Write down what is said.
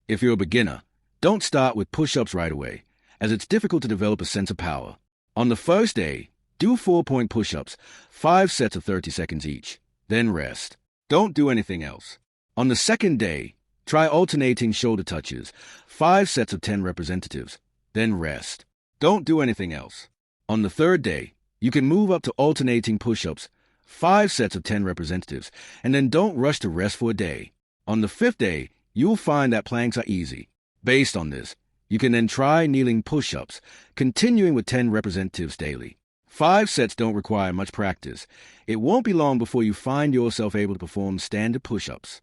If you're a beginner, don't start with push-ups right away, as it's difficult to develop a sense of power. On the first day, do 4-point push-ups, 5 sets of 30 seconds each, then rest. Don't do anything else. On the second day, try alternating shoulder touches, 5 sets of 10 representatives, then rest. Don't do anything else. On the third day, you can move up to alternating push-ups, 5 sets of 10 representatives, and then don't rush to rest for a day. On the fifth day, you'll find that planks are easy. Based on this, you can then try kneeling push-ups, continuing with 10 representatives daily. 5 sets don't require much practice. It won't be long before you find yourself able to perform standard push-ups.